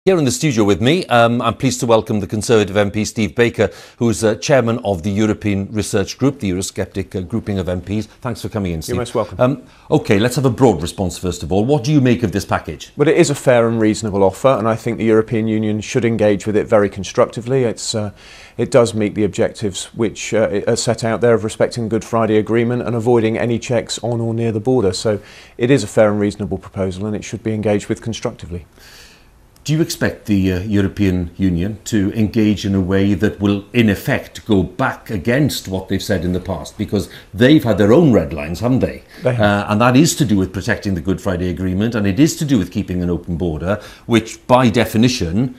Here in the studio with me, I'm pleased to welcome the Conservative MP Steve Baker, who is chairman of the European Research Group, the Eurosceptic grouping of MPs. Thanks for coming in, Steve. You're most welcome. OK, let's have a broad response first of all. What do you make of this package? Well, it is a fair and reasonable offer, and I think the European Union should engage with it very constructively. It does meet the objectives which are set out there of respecting the Good Friday Agreement and avoiding any checks on or near the border. So it is a fair and reasonable proposal, and it should be engaged with constructively. Do you expect the European Union to engage in a way that will, in effect, go back against what they've said in the past? Because they've had their own red lines, haven't they? They have. And that is to do with protecting the Good Friday Agreement, and it is to do with keeping an open border, which, by definition,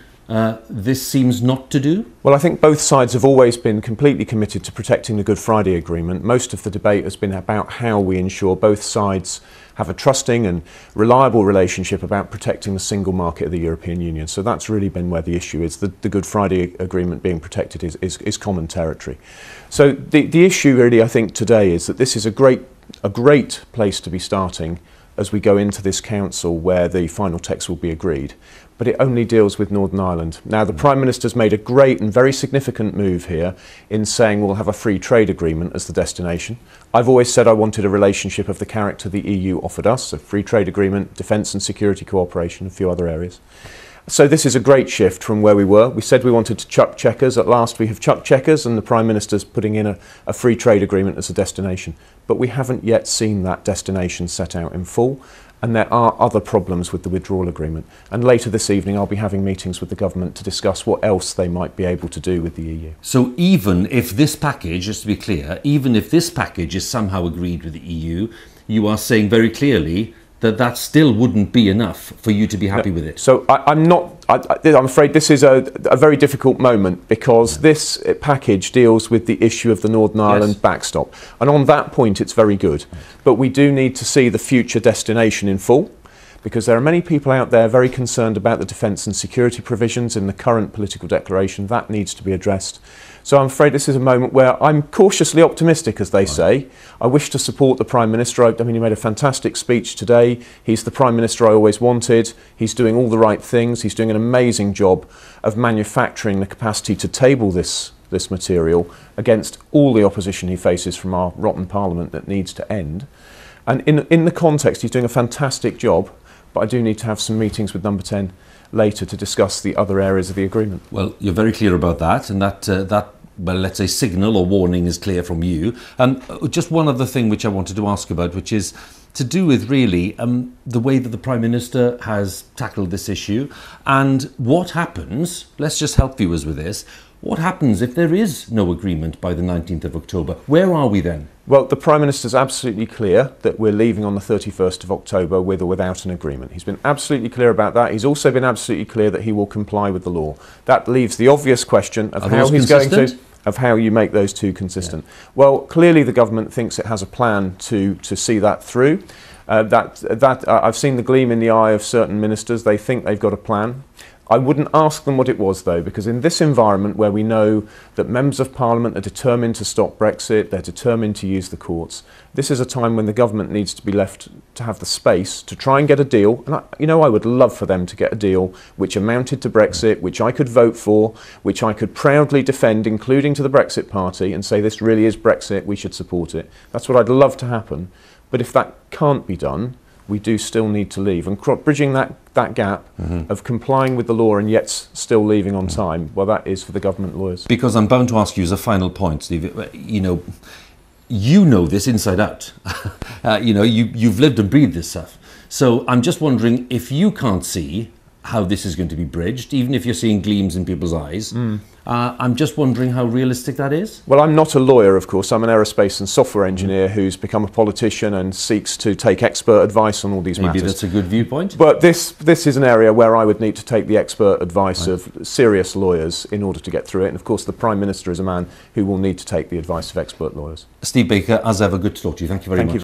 this seems not to do? Well, I think both sides have always been completely committed to protecting the Good Friday Agreement. Most of the debate has been about how we ensure both sides have a trusting and reliable relationship about protecting the single market of the European Union. So that's really been where the issue is. The Good Friday Agreement being protected is common territory. So the issue really, I think, today is that this is a great place to be starting as we go into this council where the final text will be agreed. But it only deals with Northern Ireland. Now, the Prime Minister's made a great and very significant move here in saying we'll have a free trade agreement as the destination. I've always said I wanted a relationship of the character the EU offered us, a free trade agreement, defence and security cooperation, a few other areas. So this is a great shift from where we were. We said we wanted to chuck checkers. At last we have chucked checkers, and the Prime Minister's putting in a free trade agreement as a destination. But we haven't yet seen that destination set out in full. And there are other problems with the withdrawal agreement. And later this evening I'll be having meetings with the government to discuss what else they might be able to do with the EU. So even if this package, just to be clear, even if this package is somehow agreed with the EU, you are saying very clearly that that still wouldn't be enough for you to be happy with it. So I'm afraid this is a very difficult moment, because this package deals with the issue of the Northern Ireland backstop. And on that point, it's very good. But we do need to see the future destination in full, because there are many people out there very concerned about the defence and security provisions in the current political declaration. That needs to be addressed. So I'm afraid this is a moment where I'm cautiously optimistic, as they say. I wish to support the Prime Minister. I mean, he made a fantastic speech today. He's the Prime Minister I always wanted. He's doing all the right things. He's doing an amazing job of manufacturing the capacity to table this material against all the opposition he faces from our rotten Parliament that needs to end. And in the context, he's doing a fantastic job, but I do need to have some meetings with Number 10 later to discuss the other areas of the agreement. Well, you're very clear about that, and that well, let's say signal or warning is clear from you. Just one other thing which I wanted to ask about, which is to do with really the way that the Prime Minister has tackled this issue, and what happens, let's just help viewers with this, what happens if there is no agreement by the 19th of October? Where are we then? Well, the Prime Minister's absolutely clear that we're leaving on the 31st of October with or without an agreement. He's been absolutely clear about that. He's also been absolutely clear that he will comply with the law. That leaves the obvious question of how he's going to, of how you make those two consistent. Yeah. Well, clearly the government thinks it has a plan to see that through. I've seen the gleam in the eye of certain ministers. They think they've got a plan. I wouldn't ask them what it was, though, because in this environment where we know that members of Parliament are determined to stop Brexit, they're determined to use the courts, this is a time when the government needs to be left to have the space to try and get a deal. And I would love for them to get a deal which amounted to Brexit, which I could vote for, which I could proudly defend, including to the Brexit Party, and say this really is Brexit, we should support it. That's what I'd love to happen. But if that can't be done, we do still need to leave. And bridging that gap of complying with the law and yet still leaving on time, well, that is for the government lawyers. Because I'm bound to ask you as a final point, Steve, you know this inside out. You've lived and breathed this stuff. So I'm just wondering if you can't see how this is going to be bridged, even if you're seeing gleams in people's eyes. I'm just wondering how realistic that is. Well, I'm not a lawyer, of course. I'm an aerospace and software engineer who's become a politician and seeks to take expert advice on all these matters. Maybe that's a good viewpoint. But this is an area where I would need to take the expert advice of serious lawyers in order to get through it. And of course, the Prime Minister is a man who will need to take the advice of expert lawyers. Steve Baker, as ever, good to talk to you. Thank you very much.